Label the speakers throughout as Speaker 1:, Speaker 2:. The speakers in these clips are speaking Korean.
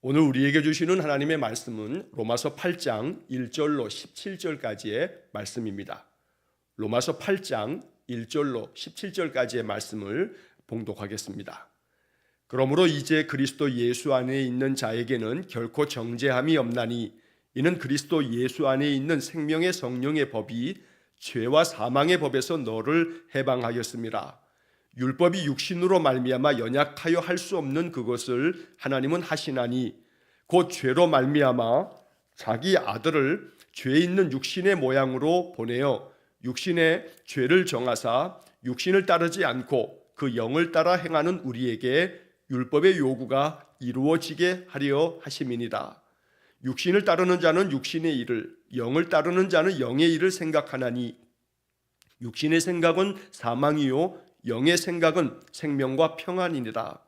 Speaker 1: 오늘 우리에게 주시는 하나님의 말씀은 로마서 8장 1절로 17절까지의 말씀입니다. 로마서 8장 1절로 17절까지의 말씀을 봉독하겠습니다. 그러므로 이제 그리스도 예수 안에 있는 자에게는 결코 정죄함이 없나니 이는 그리스도 예수 안에 있는 생명의 성령의 법이 죄와 사망의 법에서 너를 해방하였습니다. 율법이 육신으로 말미암아 연약하여 할 수 없는 그것을 하나님은 하시나니 곧 죄로 말미암아 자기 아들을 죄 있는 육신의 모양으로 보내어 육신의 죄를 정하사 육신을 따르지 않고 그 영을 따라 행하는 우리에게 율법의 요구가 이루어지게 하려 하심이니라. 육신을 따르는 자는 육신의 일을, 영을 따르는 자는 영의 일을 생각하나니 육신의 생각은 사망이요 영의 생각은 생명과 평안이니라.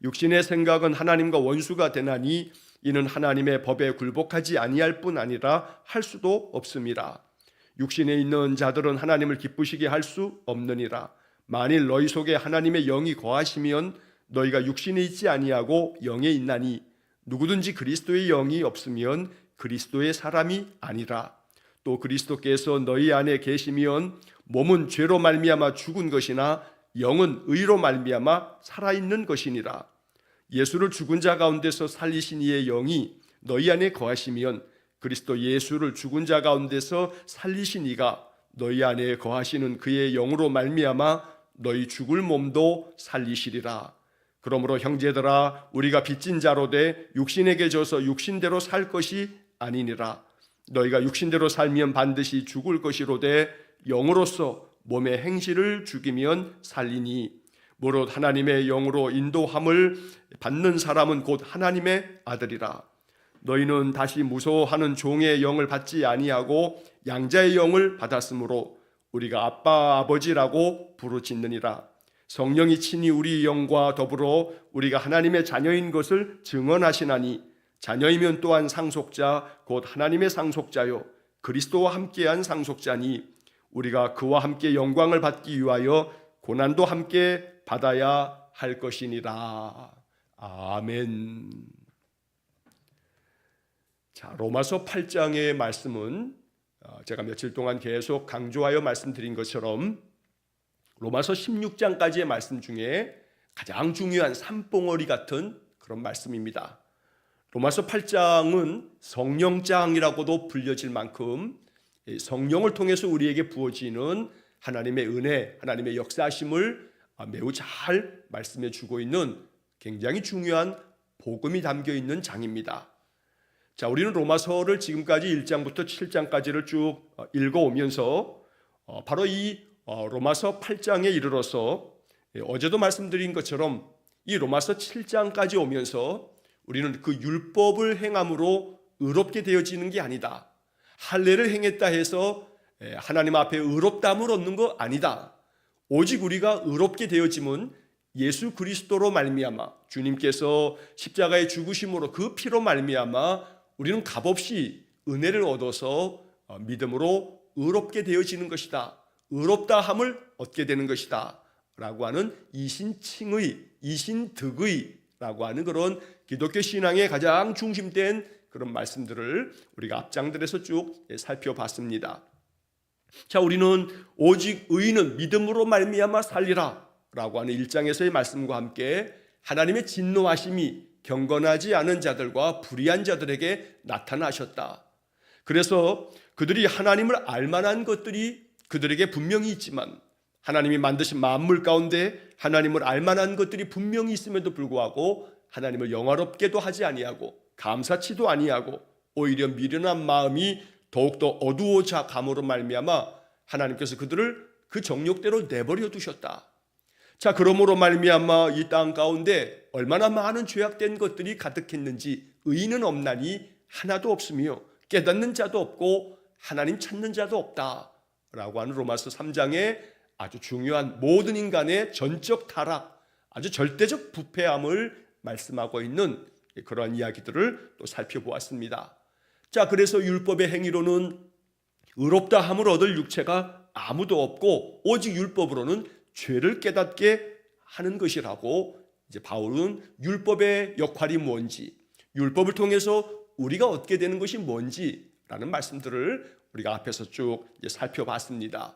Speaker 1: 육신의 생각은 하나님과 원수가 되나니 이는 하나님의 법에 굴복하지 아니할 뿐 아니라 할 수도 없음이라. 육신에 있는 자들은 하나님을 기쁘시게 할 수 없느니라. 만일 너희 속에 하나님의 영이 거하시면 너희가 육신에 있지 아니하고 영에 있나니 누구든지 그리스도의 영이 없으면 그리스도의 사람이 아니라. 또 그리스도께서 너희 안에 계시면 몸은 죄로 말미암아 죽은 것이나 영은 의로 말미암아 살아있는 것이니라. 예수를 죽은 자 가운데서 살리신 이의 영이 너희 안에 거하시면 그리스도 예수를 죽은 자 가운데서 살리신 이가 너희 안에 거하시는 그의 영으로 말미암아 너희 죽을 몸도 살리시리라. 그러므로 형제들아 우리가 빚진 자로 돼 육신에게 져서 육신대로 살 것이 아니니라. 너희가 육신대로 살면 반드시 죽을 것이로되 영으로서 몸의 행실을 죽이면 살리니 무릇 하나님의 영으로 인도함을 받는 사람은 곧 하나님의 아들이라. 너희는 다시 무서워하는 종의 영을 받지 아니하고 양자의 영을 받았으므로 우리가 아빠 아버지라고 부르짖느니라. 성령이 친히 우리 영과 더불어 우리가 하나님의 자녀인 것을 증언하시나니 자녀이면 또한 상속자 곧 하나님의 상속자요 그리스도와 함께한 상속자니 우리가 그와 함께 영광을 받기 위하여 고난도 함께 받아야 할 것이니라. 아멘. 자, 로마서 8장의 말씀은 제가 며칠 동안 계속 강조하여 말씀드린 것처럼 로마서 16장까지의 말씀 중에 가장 중요한 산봉우리 같은 그런 말씀입니다. 로마서 8장은 성령장이라고도 불려질 만큼 성령을 통해서 우리에게 부어지는 하나님의 은혜, 하나님의 역사하심을 매우 잘 말씀해 주고 있는 굉장히 중요한 복음이 담겨 있는 장입니다. 자, 우리는 로마서를 지금까지 1장부터 7장까지를 쭉 읽어오면서 바로 이 로마서 8장에 이르러서 어제도 말씀드린 것처럼 이 로마서 7장까지 오면서 우리는 그 율법을 행함으로 의롭게 되어지는 게 아니다. 할례를 행했다 해서 하나님 앞에 의롭다함을 얻는 거 아니다. 오직 우리가 의롭게 되어짐은 예수 그리스도로 말미암아 주님께서 십자가의 죽으심으로 그 피로 말미암아 우리는 값없이 은혜를 얻어서 믿음으로 의롭게 되어지는 것이다. 의롭다함을 얻게 되는 것이다 라고 하는 이신칭의, 이신득의 라고 하는 그런 기독교 신앙의 가장 중심된 그런 말씀들을 우리가 앞장들에서 쭉 살펴봤습니다. 자, 우리는 오직 의인은 믿음으로 말미암아 살리라 라고 하는 1장에서의 말씀과 함께 하나님의 진노하심이 경건하지 않은 자들과 불의한 자들에게 나타나셨다. 그래서 그들이 하나님을 알만한 것들이 그들에게 분명히 있지만 하나님이 만드신 만물 가운데 하나님을 알만한 것들이 분명히 있음에도 불구하고 하나님을 영화롭게도 하지 아니하고 감사치도 아니하고 오히려 미련한 마음이 더욱더 어두워져 감으로 말미암아 하나님께서 그들을 그 정욕대로 내버려 두셨다. 자, 그러므로 말미암아 이 땅 가운데 얼마나 많은 죄악된 것들이 가득했는지 의인은 없나니 하나도 없으며 깨닫는 자도 없고 하나님 찾는 자도 없다 라고 하는 로마서 3장의 아주 중요한 모든 인간의 전적 타락, 아주 절대적 부패함을 말씀하고 있는 그러한 이야기들을 또 살펴보았습니다. 자, 그래서 율법의 행위로는 의롭다함을 얻을 육체가 아무도 없고 오직 율법으로는 죄를 깨닫게 하는 것이라고 이제 바울은 율법의 역할이 뭔지, 율법을 통해서 우리가 얻게 되는 것이 뭔지라는 말씀들을 우리가 앞에서 쭉 살펴봤습니다.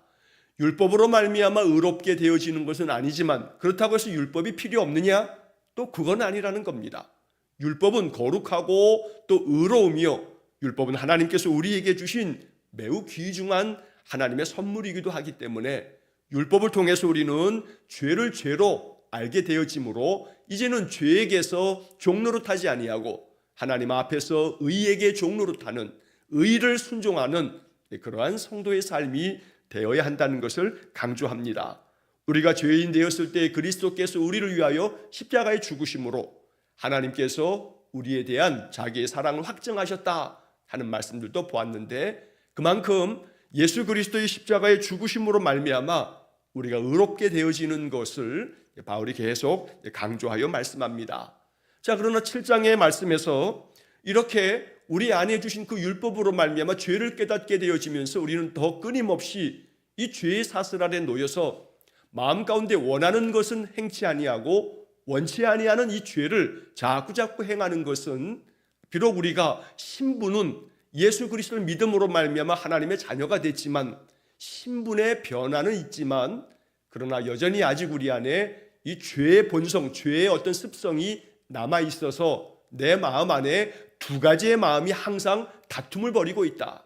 Speaker 1: 율법으로 말미암아 의롭게 되어지는 것은 아니지만 그렇다고 해서 율법이 필요 없느냐? 또 그건 아니라는 겁니다. 율법은 거룩하고 또 의로우며 율법은 하나님께서 우리에게 주신 매우 귀중한 하나님의 선물이기도 하기 때문에 율법을 통해서 우리는 죄를 죄로 알게 되어지므로 이제는 죄에게서 종노릇하지 아니하고 하나님 앞에서 의에게 종노릇하는, 의를 순종하는 그러한 성도의 삶이 되어야 한다는 것을 강조합니다. 우리가 죄인 되었을 때 그리스도께서 우리를 위하여 십자가에 죽으심으로 하나님께서 우리에 대한 자기의 사랑을 확증하셨다 하는 말씀들도 보았는데, 그만큼 예수 그리스도의 십자가의 죽으심으로 말미암아 우리가 의롭게 되어지는 것을 바울이 계속 강조하여 말씀합니다. 자, 그러나 7장의 말씀에서 이렇게 우리 안에 주신 그 율법으로 말미암아 죄를 깨닫게 되어지면서 우리는 더 끊임없이 이 죄의 사슬 아래 놓여서 마음 가운데 원하는 것은 행치 아니하고 원치 아니하는 이 죄를 자꾸자꾸 행하는 것은, 비록 우리가 신분은 예수 그리스도를 믿음으로 말미암아 하나님의 자녀가 됐지만 신분의 변화는 있지만, 그러나 여전히 아직 우리 안에 이 죄의 본성, 죄의 어떤 습성이 남아 있어서 내 마음 안에 두 가지의 마음이 항상 다툼을 벌이고 있다.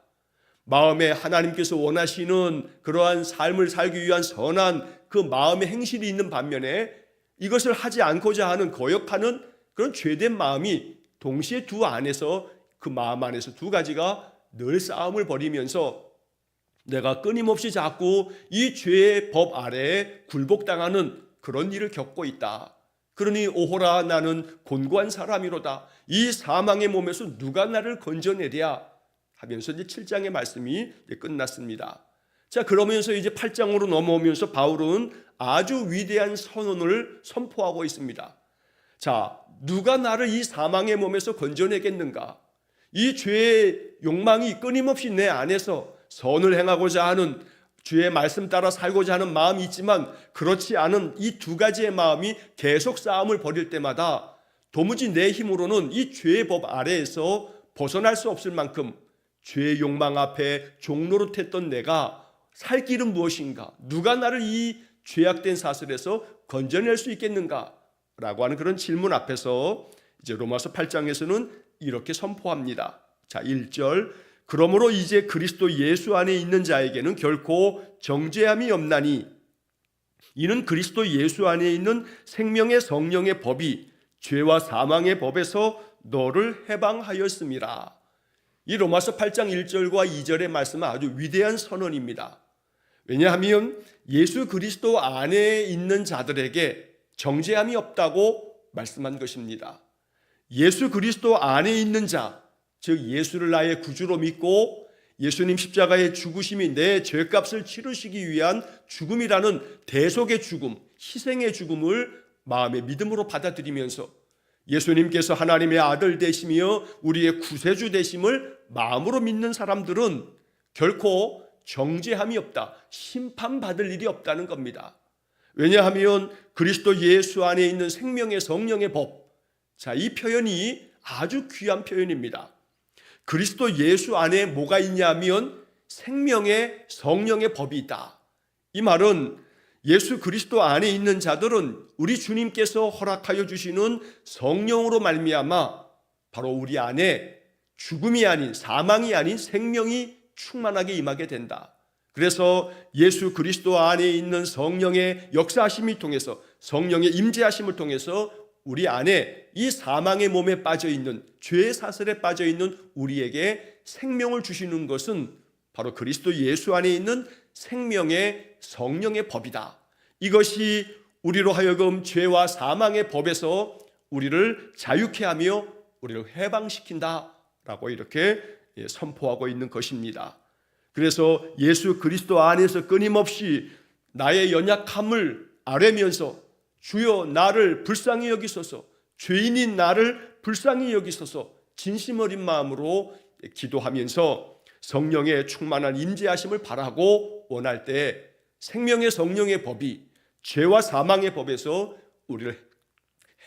Speaker 1: 마음에 하나님께서 원하시는 그러한 삶을 살기 위한 선한 그 마음의 행실이 있는 반면에 이것을 하지 않고자 하는 거역하는 그런 죄된 마음이 동시에 두 안에서, 그 마음 안에서 두 가지가 늘 싸움을 벌이면서 내가 끊임없이 자꾸 이 죄의 법 아래에 굴복당하는 그런 일을 겪고 있다. 그러니 오호라, 나는 곤고한 사람이로다. 이 사망의 몸에서 누가 나를 건져내랴 하면서 이제 7장의 말씀이 끝났습니다. 자, 그러면서 이제 8장으로 넘어오면서 바울은 아주 위대한 선언을 선포하고 있습니다. 자, 누가 나를 이 사망의 몸에서 건져내겠는가? 이 죄의 욕망이 끊임없이 내 안에서 선을 행하고자 하는, 주의 말씀 따라 살고자 하는 마음이 있지만 그렇지 않은 이 두 가지의 마음이 계속 싸움을 벌일 때마다 도무지 내 힘으로는 이 죄의 법 아래에서 벗어날 수 없을 만큼 죄의 욕망 앞에 종노릇했던 내가 살 길은 무엇인가? 누가 나를 이 죄악된 사슬에서 건져낼 수 있겠는가? 라고 하는 그런 질문 앞에서 이제 로마서 8장에서는 이렇게 선포합니다. 자, 1절, 그러므로 이제 그리스도 예수 안에 있는 자에게는 결코 정죄함이 없나니 이는 그리스도 예수 안에 있는 생명의 성령의 법이 죄와 사망의 법에서 너를 해방하였음이라. 이 로마서 8장 1절과 2절의 말씀은 아주 위대한 선언입니다. 왜냐하면 예수 그리스도 안에 있는 자들에게 정죄함이 없다고 말씀한 것입니다. 예수 그리스도 안에 있는 자, 즉 예수를 나의 구주로 믿고 예수님 십자가의 죽으심이 내 죄값을 치르시기 위한 죽음이라는 대속의 죽음, 희생의 죽음을 마음의 믿음으로 받아들이면서 예수님께서 하나님의 아들 되시며 우리의 구세주 되심을 마음으로 믿는 사람들은 결코 정죄함이 없다, 심판받을 일이 없다는 겁니다. 왜냐하면 그리스도 예수 안에 있는 생명의 성령의 법, 자, 이 표현이 아주 귀한 표현입니다. 그리스도 예수 안에 뭐가 있냐면 생명의 성령의 법이 있다. 이 말은 예수 그리스도 안에 있는 자들은 우리 주님께서 허락하여 주시는 성령으로 말미암아 바로 우리 안에 죽음이 아닌, 사망이 아닌 생명이 충만하게 임하게 된다. 그래서 예수 그리스도 안에 있는 성령의 역사하심을 통해서, 성령의 임재하심을 통해서 우리 안에 이 사망의 몸에 빠져있는, 죄의 사슬에 빠져있는 우리에게 생명을 주시는 것은 바로 그리스도 예수 안에 있는 생명의 성령의 법이다. 이것이 우리로 하여금 죄와 사망의 법에서 우리를 자유케 하며 우리를 해방시킨다라고 이렇게 선포하고 있는 것입니다. 그래서 예수 그리스도 안에서 끊임없이 나의 연약함을 아뢰면서 주여 나를 불쌍히 여기소서, 죄인인 나를 불쌍히 여기소서 진심 어린 마음으로 기도하면서 성령의 충만한 임재하심을 바라고 원할 때 생명의 성령의 법이 죄와 사망의 법에서 우리를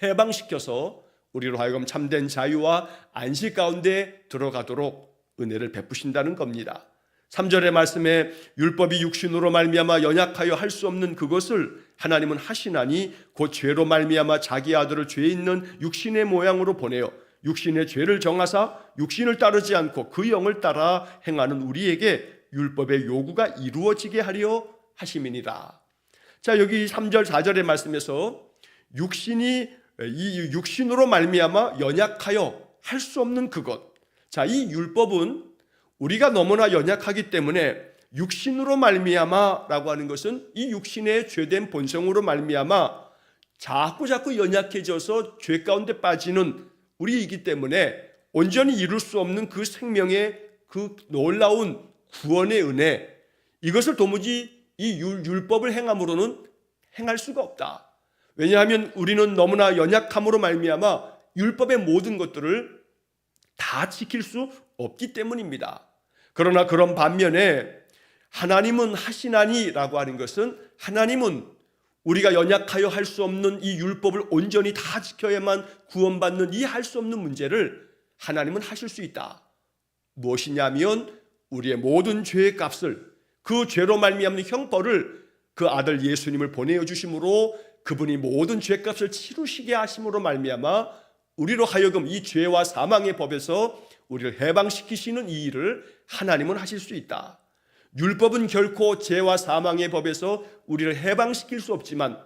Speaker 1: 해방시켜서 우리로 하여금 참된 자유와 안식 가운데 들어가도록 은혜를 베푸신다는 겁니다. 3절의 말씀에 율법이 육신으로 말미암아 연약하여 할 수 없는 그것을 하나님은 하시나니 곧 죄로 말미암아 자기 아들을 죄 있는 육신의 모양으로 보내어 육신의 죄를 정하사 육신을 따르지 않고 그 영을 따라 행하는 우리에게 율법의 요구가 이루어지게 하려 하심이니라. 자, 여기 3절 4절의 말씀에서 이 육신으로 말미암아 연약하여 할 수 없는 그것. 자, 이 율법은 우리가 너무나 연약하기 때문에 육신으로 말미암아라고 하는 것은 이 육신의 죄된 본성으로 말미암아 자꾸 연약해져서 죄 가운데 빠지는 우리이기 때문에 온전히 이룰 수 없는 그 생명의 그 놀라운 구원의 은혜, 이것을 도무지 이 율법을 행함으로는 행할 수가 없다. 왜냐하면 우리는 너무나 연약함으로 말미암아 율법의 모든 것들을 다 지킬 수 없기 때문입니다. 그러나 그런 반면에 하나님은 하시나니라고 하는 것은 하나님은 우리가 연약하여 할 수 없는 이 율법을 온전히 다 지켜야만 구원받는 이 할 수 없는 문제를 하나님은 하실 수 있다. 무엇이냐면 우리의 모든 죄의 값을, 그 죄로 말미암는 형벌을 그 아들 예수님을 보내어 주심으로 그분이 모든 죄값을 치루시게 하심으로 말미암아 우리로 하여금 이 죄와 사망의 법에서 우리를 해방시키시는 이 일을 하나님은 하실 수 있다. 율법은 결코 죄와 사망의 법에서 우리를 해방시킬 수 없지만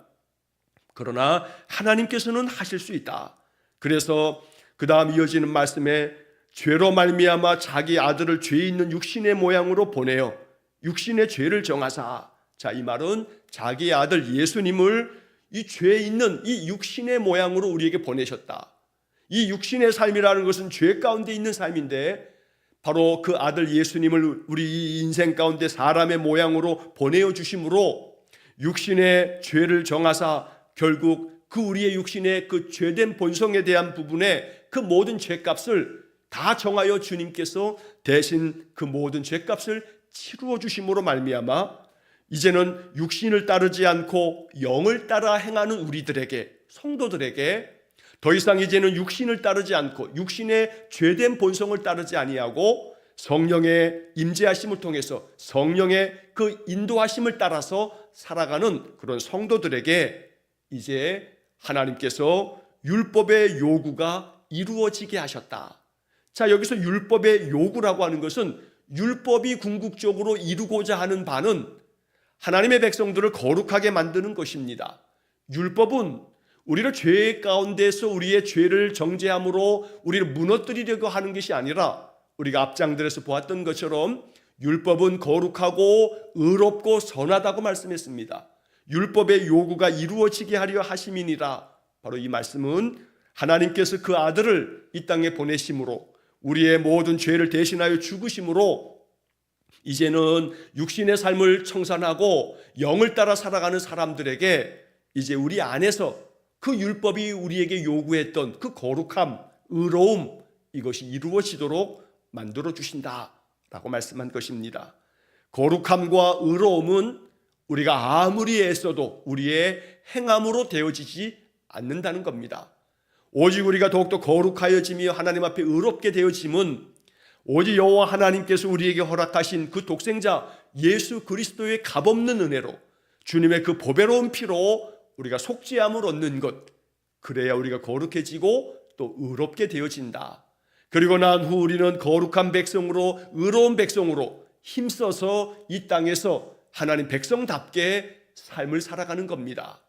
Speaker 1: 그러나 하나님께서는 하실 수 있다. 그래서 그 다음 이어지는 말씀에 죄로 말미암아 자기 아들을 죄 있는 육신의 모양으로 보내어 육신의 죄를 정하사. 자, 이 말은 자기 아들 예수님을 이 죄 있는 이 육신의 모양으로 우리에게 보내셨다. 이 육신의 삶이라는 것은 죄 가운데 있는 삶인데 바로 그 아들 예수님을 우리 이 인생 가운데 사람의 모양으로 보내어 주심으로 육신의 죄를 정하사 결국 그 우리의 육신의 그 죄된 본성에 대한 부분에 그 모든 죄값을 다 정하여 주님께서 대신 그 모든 죄값을 치루어 주심으로 말미암아 이제는 육신을 따르지 않고 영을 따라 행하는 우리들에게, 성도들에게 더 이상 이제는 육신을 따르지 않고 육신의 죄된 본성을 따르지 아니하고 성령의 임재하심을 통해서 성령의 그 인도하심을 따라서 살아가는 그런 성도들에게 이제 하나님께서 율법의 요구가 이루어지게 하셨다. 자, 여기서 율법의 요구라고 하는 것은 율법이 궁극적으로 이루고자 하는 바는 하나님의 백성들을 거룩하게 만드는 것입니다. 율법은 우리를 죄 가운데서 우리의 죄를 정죄함으로 우리를 무너뜨리려고 하는 것이 아니라 우리가 앞장들에서 보았던 것처럼 율법은 거룩하고 의롭고 선하다고 말씀했습니다. 율법의 요구가 이루어지게 하려 하심이니라. 바로 이 말씀은 하나님께서 그 아들을 이 땅에 보내심으로 우리의 모든 죄를 대신하여 죽으심으로 이제는 육신의 삶을 청산하고 영을 따라 살아가는 사람들에게 이제 우리 안에서 그 율법이 우리에게 요구했던 그 거룩함, 의로움, 이것이 이루어지도록 만들어 주신다라고 말씀한 것입니다. 거룩함과 의로움은 우리가 아무리 애써도 우리의 행함으로 되어지지 않는다는 겁니다. 오직 우리가 더욱더 거룩하여지며 하나님 앞에 의롭게 되어짐은 오직 여호와 하나님께서 우리에게 허락하신 그 독생자 예수 그리스도의 값없는 은혜로 주님의 그 보배로운 피로 우리가 속죄함을 얻는 것, 그래야 우리가 거룩해지고 또 의롭게 되어진다. 그리고 난 후 우리는 거룩한 백성으로, 의로운 백성으로 힘써서 이 땅에서 하나님 백성답게 삶을 살아가는 겁니다.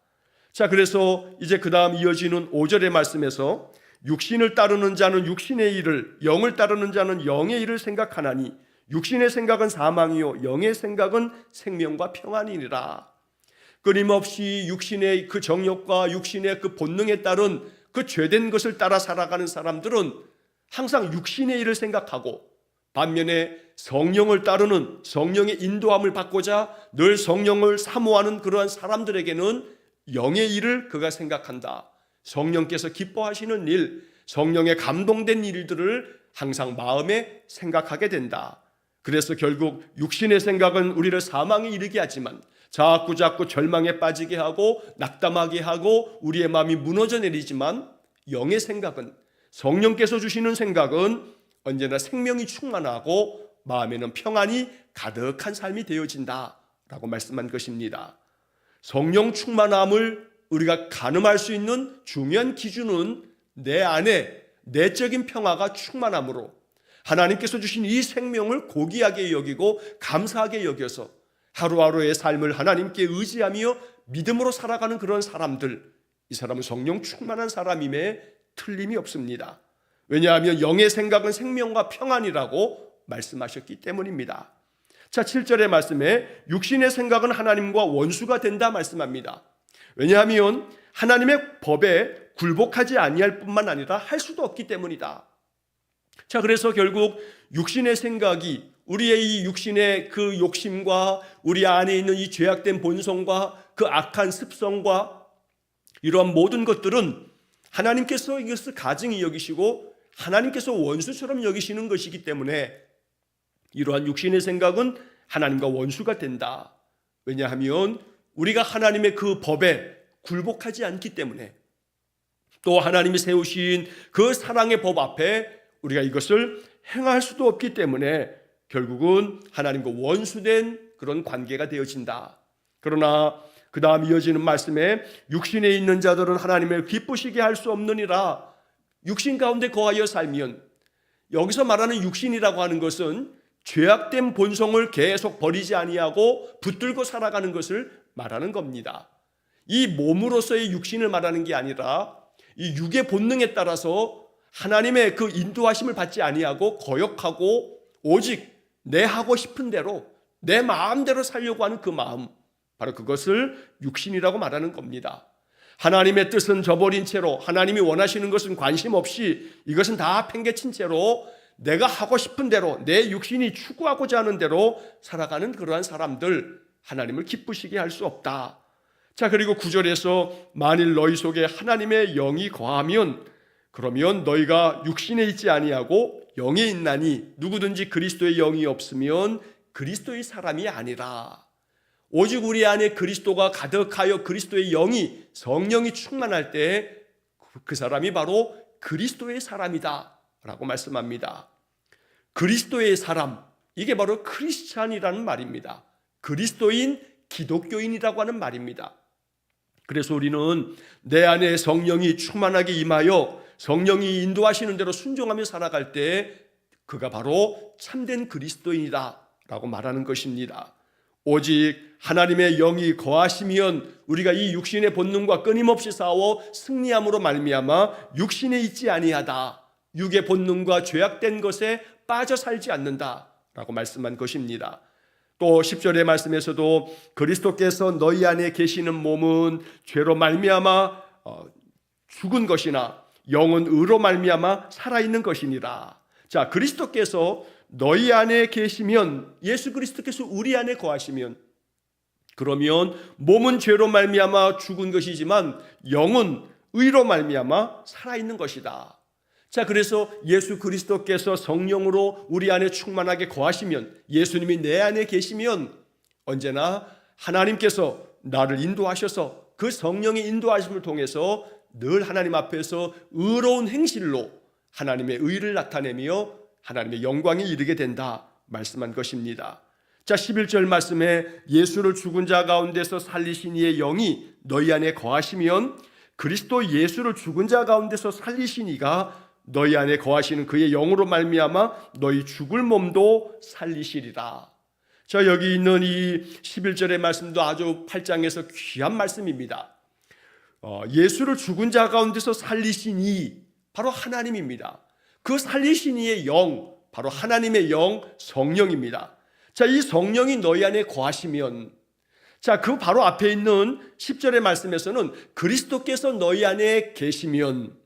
Speaker 1: 자, 그래서 이제 그 다음 이어지는 5절의 말씀에서 육신을 따르는 자는 육신의 일을, 영을 따르는 자는 영의 일을 생각하나니 육신의 생각은 사망이요 영의 생각은 생명과 평안이니라. 끊임없이 육신의 그 정욕과 육신의 그 본능에 따른 그 죄된 것을 따라 살아가는 사람들은 항상 육신의 일을 생각하고 반면에 성령을 따르는, 성령의 인도함을 받고자 늘 성령을 사모하는 그러한 사람들에게는 영의 일을 그가 생각한다. 성령께서 기뻐하시는 일, 성령에 감동된 일들을 항상 마음에 생각하게 된다. 그래서 결국 육신의 생각은 우리를 사망에 이르게 하지만 자꾸 절망에 빠지게 하고 낙담하게 하고 우리의 마음이 무너져 내리지만 영의 생각은, 성령께서 주시는 생각은 언제나 생명이 충만하고 마음에는 평안이 가득한 삶이 되어진다라고 말씀한 것입니다. 성령 충만함을 우리가 가늠할 수 있는 중요한 기준은 내 안에 내적인 평화가 충만함으로 하나님께서 주신 이 생명을 고귀하게 여기고 감사하게 여겨서 하루하루의 삶을 하나님께 의지하며 믿음으로 살아가는 그런 사람들, 이 사람은 성령 충만한 사람임에 틀림이 없습니다. 왜냐하면 영의 생각은 생명과 평안이라고 말씀하셨기 때문입니다. 자, 7절의 말씀에 육신의 생각은 하나님과 원수가 된다 말씀합니다. 왜냐하면 하나님의 법에 굴복하지 아니할 뿐만 아니라 할 수도 없기 때문이다. 자, 그래서 결국 육신의 생각이, 우리의 이 육신의 그 욕심과 우리 안에 있는 이 죄악된 본성과 그 악한 습성과 이러한 모든 것들은 하나님께서 이것을 가증히 여기시고 하나님께서 원수처럼 여기시는 것이기 때문에 이러한 육신의 생각은 하나님과 원수가 된다. 왜냐하면 우리가 하나님의 그 법에 굴복하지 않기 때문에, 또 하나님이 세우신 그 사랑의 법 앞에 우리가 이것을 행할 수도 없기 때문에 결국은 하나님과 원수된 그런 관계가 되어진다. 그러나 그 다음 이어지는 말씀에 육신에 있는 자들은 하나님을 기쁘시게 할 수 없느니라. 육신 가운데 거하여 살면, 여기서 말하는 육신이라고 하는 것은 죄악된 본성을 계속 버리지 아니하고 붙들고 살아가는 것을 말하는 겁니다. 이 몸으로서의 육신을 말하는 게 아니라 이 육의 본능에 따라서 하나님의 그 인도하심을 받지 아니하고 거역하고 오직 내 하고 싶은 대로 내 마음대로 살려고 하는 그 마음, 바로 그것을 육신이라고 말하는 겁니다. 하나님의 뜻은 저버린 채로, 하나님이 원하시는 것은 관심 없이 이것은 다 팽개친 채로 내가 하고 싶은 대로 내 육신이 추구하고자 하는 대로 살아가는 그러한 사람들, 하나님을 기쁘시게 할 수 없다. 자, 그리고 9절에서 만일 너희 속에 하나님의 영이 거하면 그러면 너희가 육신에 있지 아니하고 영에 있나니 누구든지 그리스도의 영이 없으면 그리스도의 사람이 아니라. 오직 우리 안에 그리스도가 가득하여 그리스도의 영이, 성령이 충만할 때 그 사람이 바로 그리스도의 사람이다 라고 말씀합니다. 그리스도의 사람, 이게 바로 크리스찬이라는 말입니다. 그리스도인, 기독교인이라고 하는 말입니다. 그래서 우리는 내 안에 성령이 충만하게 임하여 성령이 인도하시는 대로 순종하며 살아갈 때 그가 바로 참된 그리스도인이다 라고 말하는 것입니다. 오직 하나님의 영이 거하시면 우리가 이 육신의 본능과 끊임없이 싸워 승리함으로 말미암아 육신에 있지 아니하다, 육의 본능과 죄악된 것에 빠져 살지 않는다 라고 말씀한 것입니다. 또 10절의 말씀에서도 그리스도께서 너희 안에 계시는 몸은 죄로 말미암아 죽은 것이나 영은 의로 말미암아 살아있는 것이니라. 자, 그리스도께서 너희 안에 계시면, 예수 그리스도께서 우리 안에 거하시면, 그러면 몸은 죄로 말미암아 죽은 것이지만 영은 의로 말미암아 살아있는 것이다. 자, 그래서 예수 그리스도께서 성령으로 우리 안에 충만하게 거하시면, 예수님이 내 안에 계시면 언제나 하나님께서 나를 인도하셔서 그 성령의 인도하심을 통해서 늘 하나님 앞에서 의로운 행실로 하나님의 의를 나타내며 하나님의 영광에 이르게 된다 말씀한 것입니다. 자, 11절 말씀에 예수를 죽은 자 가운데서 살리신 이의 영이 너희 안에 거하시면 그리스도 예수를 죽은 자 가운데서 살리신 이가 너희 안에 거하시는 그의 영으로 말미암아 너희 죽을 몸도 살리시리라. 자, 여기 있는 이 11절의 말씀도 아주 8장에서 귀한 말씀입니다. 예수를 죽은 자 가운데서 살리신 이, 바로 하나님입니다. 그 살리신 이의 영, 바로 하나님의 영, 성령입니다. 자, 이 성령이 너희 안에 거하시면, 자, 그 바로 앞에 있는 10절의 말씀에서는 그리스도께서 너희 안에 계시면,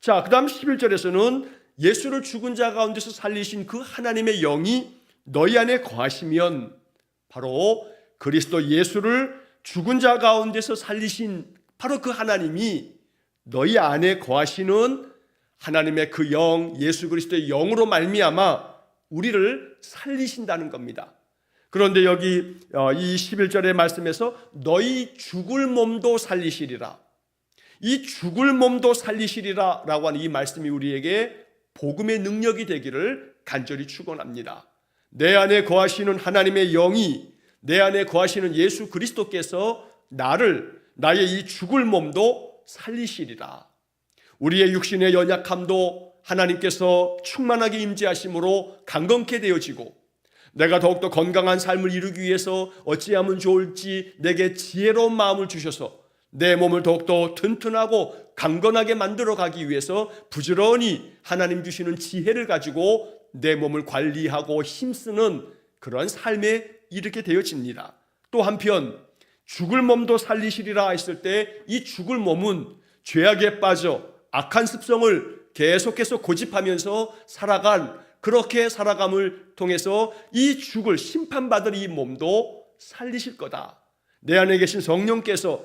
Speaker 1: 자, 그 다음 11절에서는 예수를 죽은 자 가운데서 살리신 그 하나님의 영이 너희 안에 거하시면, 바로 그리스도 예수를 죽은 자 가운데서 살리신 바로 그 하나님이 너희 안에 거하시는 하나님의 그 영, 예수 그리스도의 영으로 말미암아 우리를 살리신다는 겁니다. 그런데 여기 이 11절의 말씀에서 너희 죽을 몸도 살리시리라. 이 죽을 몸도 살리시리라 라고 하는 이 말씀이 우리에게 복음의 능력이 되기를 간절히 축원합니다. 내 안에 거하시는 하나님의 영이, 내 안에 거하시는 예수 그리스도께서 나의 이 죽을 몸도 살리시리라. 우리의 육신의 연약함도 하나님께서 충만하게 임재하심으로 강건케 되어지고, 내가 더욱더 건강한 삶을 이루기 위해서 어찌하면 좋을지 내게 지혜로운 마음을 주셔서 내 몸을 더욱더 튼튼하고 강건하게 만들어 가기 위해서 부지런히 하나님 주시는 지혜를 가지고 내 몸을 관리하고 힘쓰는 그런 삶에 이르게 되어집니다. 또 한편 죽을 몸도 살리시리라 했을 때 이 죽을 몸은 죄악에 빠져 악한 습성을 계속해서 고집하면서 그렇게 살아감을 통해서 이 죽을 심판받을 이 몸도 살리실 거다. 내 안에 계신 성령께서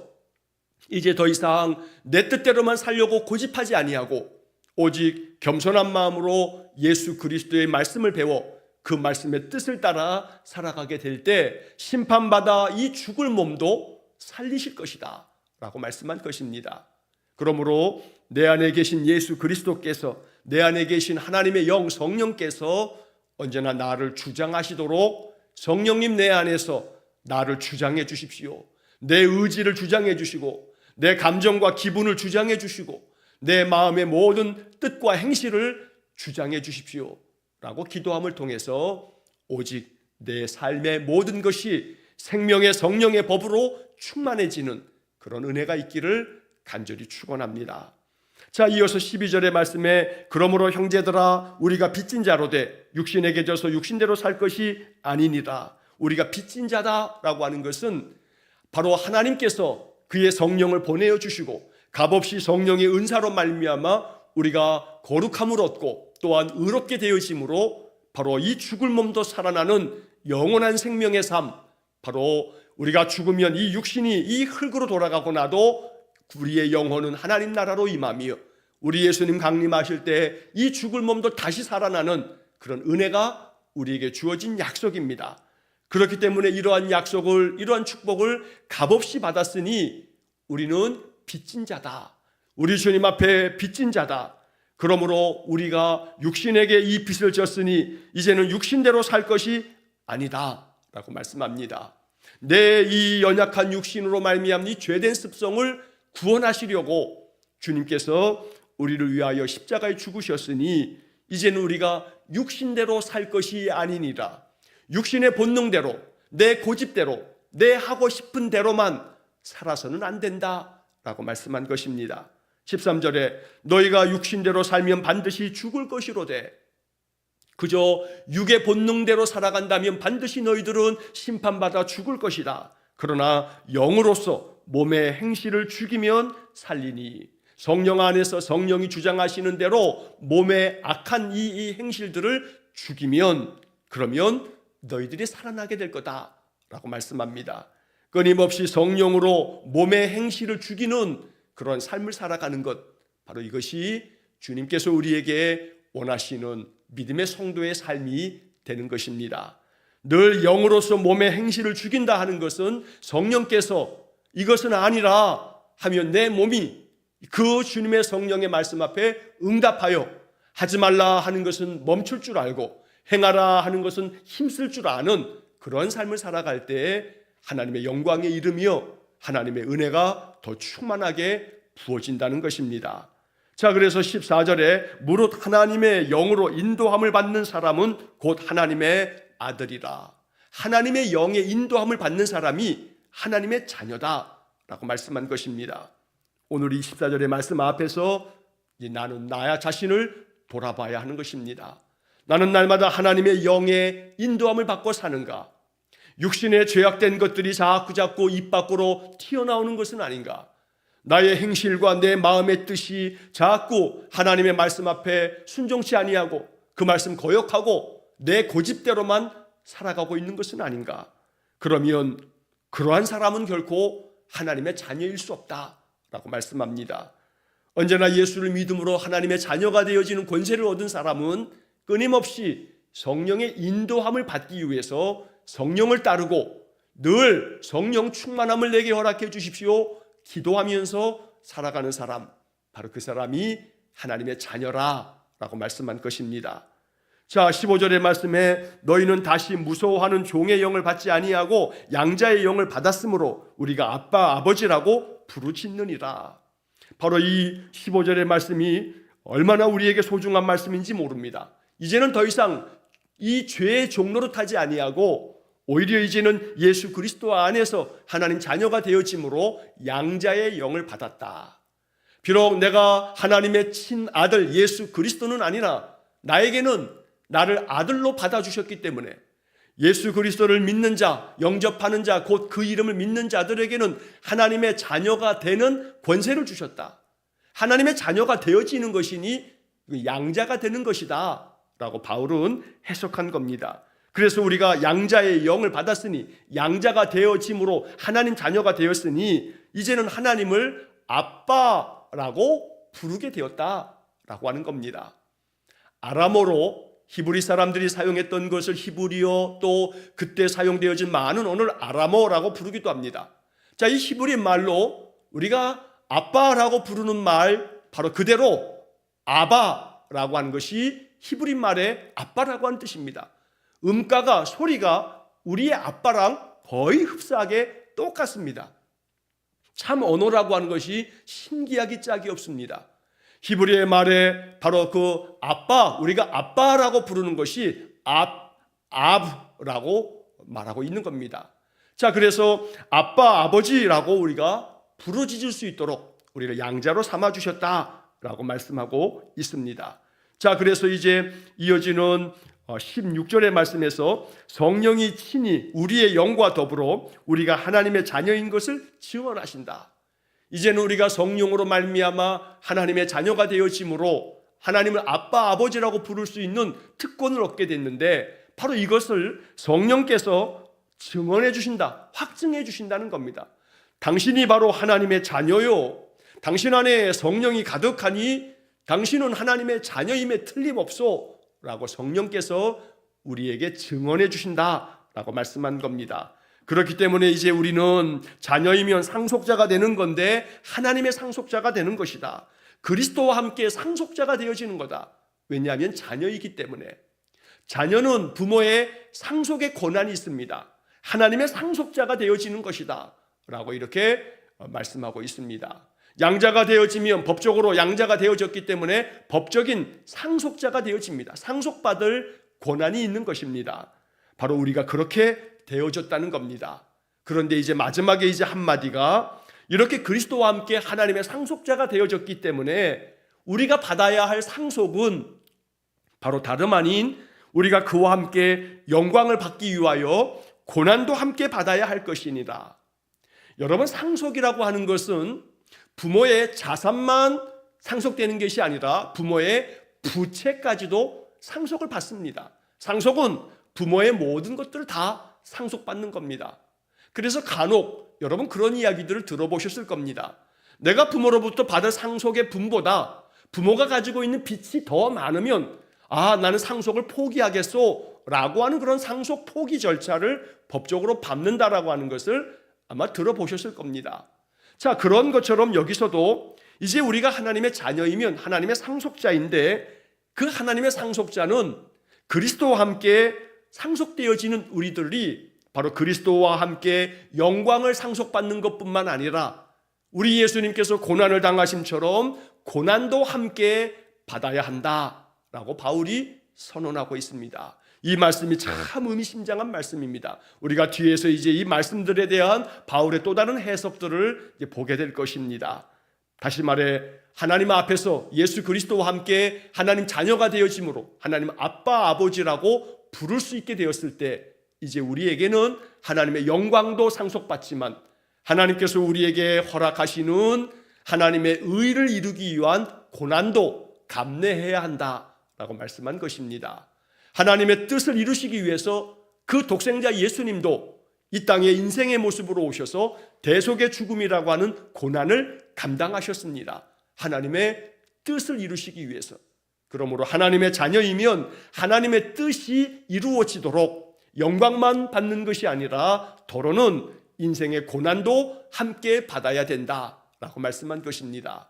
Speaker 1: 이제 더 이상 내 뜻대로만 살려고 고집하지 아니하고 오직 겸손한 마음으로 예수 그리스도의 말씀을 배워 그 말씀의 뜻을 따라 살아가게 될 때 심판받아 이 죽을 몸도 살리실 것이다 라고 말씀한 것입니다. 그러므로 내 안에 계신 예수 그리스도께서, 내 안에 계신 하나님의 영 성령께서 언제나 나를 주장하시도록 성령님 내 안에서 나를 주장해 주십시오. 내 의지를 주장해 주시고 내 감정과 기분을 주장해 주시고 내 마음의 모든 뜻과 행실을 주장해 주십시오 라고 기도함을 통해서 오직 내 삶의 모든 것이 생명의 성령의 법으로 충만해지는 그런 은혜가 있기를 간절히 축원합니다. 자, 이어서 12절의 말씀에 그러므로 형제들아 우리가 빚진 자로 돼 육신에게 져서 육신대로 살 것이 아니니라. 우리가 빚진 자다라고 하는 것은 바로 하나님께서 그의 성령을 보내어 주시고 값없이 성령의 은사로 말미암아 우리가 거룩함을 얻고 또한 의롭게 되어짐으로 바로 이 죽을 몸도 살아나는 영원한 생명의 삶, 바로 우리가 죽으면 이 육신이 이 흙으로 돌아가고 나도 우리의 영혼은 하나님 나라로 임하며 우리 예수님 강림하실 때 이 죽을 몸도 다시 살아나는 그런 은혜가 우리에게 주어진 약속입니다. 그렇기 때문에 이러한 약속을, 이러한 축복을 값없이 받았으니 우리는 빚진 자다. 우리 주님 앞에 빚진 자다. 그러므로 우리가 육신에게 이 빚을 졌으니 이제는 육신대로 살 것이 아니다 라고 말씀합니다. 내 이 연약한 육신으로 말미암는 이 죄된 습성을 구원하시려고 주님께서 우리를 위하여 십자가에 죽으셨으니 이제는 우리가 육신대로 살 것이 아니니라. 육신의 본능대로, 내 고집대로, 내 하고 싶은 대로만 살아서는 안 된다라고 말씀한 것입니다. 13절에 너희가 육신대로 살면 반드시 죽을 것이로되 그저 육의 본능대로 살아간다면 반드시 너희들은 심판받아 죽을 것이다. 그러나 영으로서 몸의 행실을 죽이면 살리니 성령 안에서 성령이 주장하시는 대로 몸의 악한 이 행실들을 죽이면 그러면 너희들이 살아나게 될 거다라고 말씀합니다. 끊임없이 성령으로 몸의 행실을 죽이는 그런 삶을 살아가는 것, 바로 이것이 주님께서 우리에게 원하시는 믿음의 성도의 삶이 되는 것입니다. 늘 영으로서 몸의 행실을 죽인다 하는 것은 성령께서 이것은 아니라 하면 내 몸이 그 주님의 성령의 말씀 앞에 응답하여 하지 말라 하는 것은 멈출 줄 알고 행하라 하는 것은 힘쓸 줄 아는 그런 삶을 살아갈 때에 하나님의 영광에 이르며 하나님의 은혜가 더 충만하게 부어진다는 것입니다. 자, 그래서 14절에 무릇 하나님의 영으로 인도함을 받는 사람은 곧 하나님의 아들이라. 하나님의 영의 인도함을 받는 사람이 하나님의 자녀다라고 말씀한 것입니다. 오늘 이 14절의 말씀 앞에서 나는 나야 자신을 돌아봐야 하는 것입니다. 나는 날마다 하나님의 영의 인도함을 받고 사는가? 육신의 죄악된 것들이 자꾸 입 밖으로 튀어나오는 것은 아닌가? 나의 행실과 내 마음의 뜻이 자꾸 하나님의 말씀 앞에 순종치 아니하고 그 말씀 거역하고 내 고집대로만 살아가고 있는 것은 아닌가? 그러면 그러한 사람은 결코 하나님의 자녀일 수 없다라고 말씀합니다. 언제나 예수를 믿음으로 하나님의 자녀가 되어지는 권세를 얻은 사람은 끊임없이 성령의 인도함을 받기 위해서 성령을 따르고 늘 성령 충만함을 내게 허락해 주십시오 기도하면서 살아가는 사람, 바로 그 사람이 하나님의 자녀라 라고 말씀한 것입니다. 자, 15절의 말씀에 너희는 다시 무서워하는 종의 영을 받지 아니하고 양자의 영을 받았으므로 우리가 아빠 아버지라고 부르짖느니라. 바로 이 15절의 말씀이 얼마나 우리에게 소중한 말씀인지 모릅니다. 이제는 더 이상 이 죄의 종로로 타지 아니하고 오히려 이제는 예수 그리스도 안에서 하나님 자녀가 되어짐으로 양자의 영을 받았다. 비록 내가 하나님의 친아들 예수 그리스도는 아니라 나에게는 나를 아들로 받아주셨기 때문에 예수 그리스도를 믿는 자, 영접하는 자, 곧 그 이름을 믿는 자들에게는 하나님의 자녀가 되는 권세를 주셨다. 하나님의 자녀가 되어지는 것이니 양자가 되는 것이다 라고 바울은 해석한 겁니다. 그래서 우리가 양자의 영을 받았으니, 양자가 되어짐으로 하나님 자녀가 되었으니 이제는 하나님을 아빠라고 부르게 되었다라고 하는 겁니다. 아람어로 히브리 사람들이 사용했던 것을 히브리어, 또 그때 사용되어진 많은 언어를 아람어라고 부르기도 합니다. 자, 이 히브리 말로 우리가 아빠라고 부르는 말, 바로 그대로 아바라고 하는 것이 히브리 말의 아빠라고 하는 뜻입니다. 음가가, 소리가 우리의 아빠랑 거의 흡사하게 똑같습니다. 참 언어라고 하는 것이 신기하기 짝이 없습니다. 히브리의 말에 바로 그 아빠, 우리가 아빠라고 부르는 것이 압라고 말하고 있는 겁니다. 자, 그래서 아빠, 아버지라고 우리가 부르짖을 수 있도록 우리를 양자로 삼아주셨다라고 말씀하고 있습니다. 자, 그래서 이제 이어지는 16절의 말씀에서 성령이 친히 우리의 영과 더불어 우리가 하나님의 자녀인 것을 증언하신다. 이제는 우리가 성령으로 말미암아 하나님의 자녀가 되어짐으로 하나님을 아빠, 아버지라고 부를 수 있는 특권을 얻게 됐는데, 바로 이것을 성령께서 증언해 주신다, 확증해 주신다는 겁니다. 당신이 바로 하나님의 자녀요, 당신 안에 성령이 가득하니 당신은 하나님의 자녀임에 틀림없소 라고 성령께서 우리에게 증언해 주신다라고 말씀한 겁니다. 그렇기 때문에 이제 우리는 자녀이면 상속자가 되는 건데 하나님의 상속자가 되는 것이다. 그리스도와 함께 상속자가 되어지는 거다. 왜냐하면 자녀이기 때문에. 자녀는 부모의 상속의 권한이 있습니다. 하나님의 상속자가 되어지는 것이다 라고 이렇게 말씀하고 있습니다. 양자가 되어지면 법적으로 양자가 되어졌기 때문에 법적인 상속자가 되어집니다. 상속받을 권한이 있는 것입니다. 바로 우리가 그렇게 되어졌다는 겁니다. 그런데 이제 마지막에 이제 한마디가, 이렇게 그리스도와 함께 하나님의 상속자가 되어졌기 때문에 우리가 받아야 할 상속은 바로 다름 아닌 우리가 그와 함께 영광을 받기 위하여 고난도 함께 받아야 할 것이니라. 여러분, 상속이라고 하는 것은 부모의 자산만 상속되는 것이 아니라 부모의 부채까지도 상속을 받습니다. 상속은 부모의 모든 것들을 다 상속받는 겁니다. 그래서 간혹 여러분 그런 이야기들을 들어보셨을 겁니다. 내가 부모로부터 받을 상속의 분보다 부모가 가지고 있는 빚이 더 많으면 나는 상속을 포기하겠소 라고 하는 그런 상속 포기 절차를 법적으로 밟는다라고 하는 것을 아마 들어보셨을 겁니다. 자, 그런 것처럼 여기서도 이제 우리가 하나님의 자녀이면 하나님의 상속자인데, 그 하나님의 상속자는 그리스도와 함께 상속되어지는 우리들이 바로 그리스도와 함께 영광을 상속받는 것뿐만 아니라 우리 예수님께서 고난을 당하심처럼 고난도 함께 받아야 한다라고 바울이 선언하고 있습니다. 이 말씀이 참 의미심장한 말씀입니다. 우리가 뒤에서 이제 이 말씀들에 대한 바울의 또 다른 해석들을 이제 보게 될 것입니다. 다시 말해, 하나님 앞에서 예수 그리스도와 함께 하나님 자녀가 되어짐으로 하나님 아빠, 아버지라고 부를 수 있게 되었을 때 이제 우리에게는 하나님의 영광도 상속받지만 하나님께서 우리에게 허락하시는 하나님의 의를 이루기 위한 고난도 감내해야 한다라고 말씀한 것입니다. 하나님의 뜻을 이루시기 위해서 그 독생자 예수님도 이 땅에 인생의 모습으로 오셔서 대속의 죽음이라고 하는 고난을 감당하셨습니다. 하나님의 뜻을 이루시기 위해서. 그러므로 하나님의 자녀이면 하나님의 뜻이 이루어지도록 영광만 받는 것이 아니라 더러는 인생의 고난도 함께 받아야 된다라고 라고 말씀한 것입니다.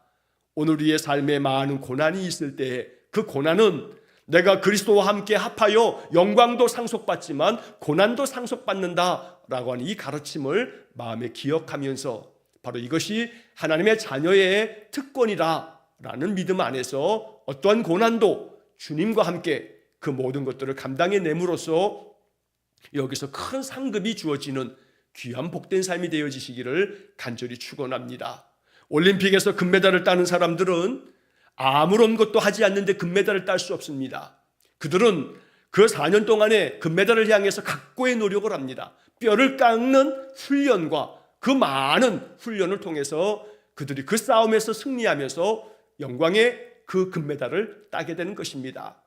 Speaker 1: 오늘 우리의 삶에 많은 고난이 있을 때 그 고난은 내가 그리스도와 함께 합하여 영광도 상속받지만 고난도 상속받는다라고 하는 이 가르침을 마음에 기억하면서 바로 이것이 하나님의 자녀의 특권이라는 믿음 안에서 어떠한 고난도 주님과 함께 그 모든 것들을 감당해냄으로써 여기서 큰 상급이 주어지는 귀한 복된 삶이 되어지시기를 간절히 축원합니다. 올림픽에서 금메달을 따는 사람들은 아무런 것도 하지 않는데 금메달을 딸 수 없습니다. 그들은 그 4년 동안에 금메달을 향해서 각고의 노력을 합니다. 뼈를 깎는 훈련과 그 많은 훈련을 통해서 그들이 그 싸움에서 승리하면서 영광의 그 금메달을 따게 되는 것입니다.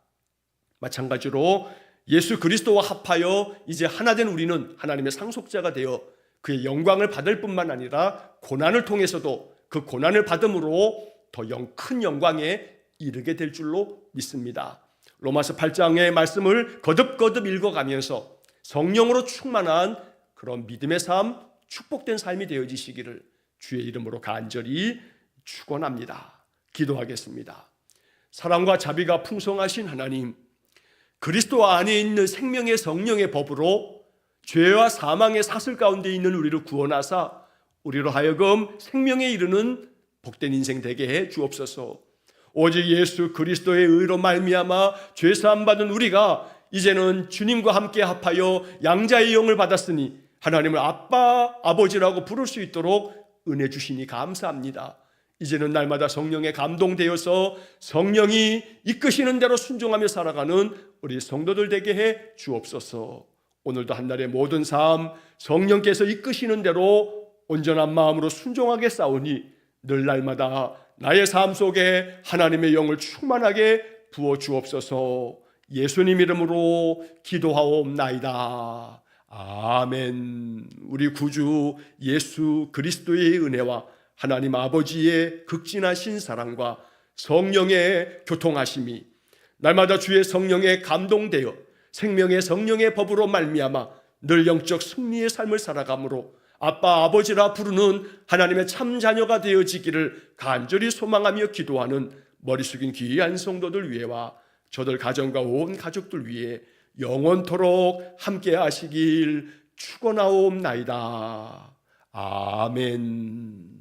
Speaker 1: 마찬가지로 예수 그리스도와 합하여 이제 하나 된 우리는 하나님의 상속자가 되어 그의 영광을 받을 뿐만 아니라 고난을 통해서도 그 고난을 받음으로 더 큰 영광에 이르게 될 줄로 믿습니다. 로마서 8장의 말씀을 거듭거듭 읽어가면서 성령으로 충만한 그런 믿음의 삶, 축복된 삶이 되어지시기를 주의 이름으로 간절히 축원합니다. 기도하겠습니다. 사랑과 자비가 풍성하신 하나님, 그리스도 안에 있는 생명의 성령의 법으로 죄와 사망의 사슬 가운데 있는 우리를 구원하사 우리로 하여금 생명에 이르는 복된 인생 되게 해 주옵소서. 오직 예수 그리스도의 의로 말미암아 죄 사함 받은 우리가 이제는 주님과 함께 합하여 양자의 영을 받았으니 하나님을 아빠, 아버지라고 부를 수 있도록 은혜 주시니 감사합니다. 이제는 날마다 성령에 감동되어서 성령이 이끄시는 대로 순종하며 살아가는 우리 성도들 되게 해 주옵소서. 오늘도 한날의 모든 삶 성령께서 이끄시는 대로 온전한 마음으로 순종하게 싸우니 늘 날마다 나의 삶 속에 하나님의 영을 충만하게 부어 주옵소서. 예수님 이름으로 기도하옵나이다. 아멘. 우리 구주 예수 그리스도의 은혜와 하나님 아버지의 극진하신 사랑과 성령의 교통하심이 날마다 주의 성령에 감동되어 생명의 성령의 법으로 말미암아 늘 영적 승리의 삶을 살아가므로 아빠 아버지라 부르는 하나님의 참 자녀가 되어지기를 간절히 소망하며 기도하는 머리 숙인 귀한 성도들 위해와 저들 가정과 온 가족들 위해 영원토록 함께 하시길 축원하옵나이다. 아멘.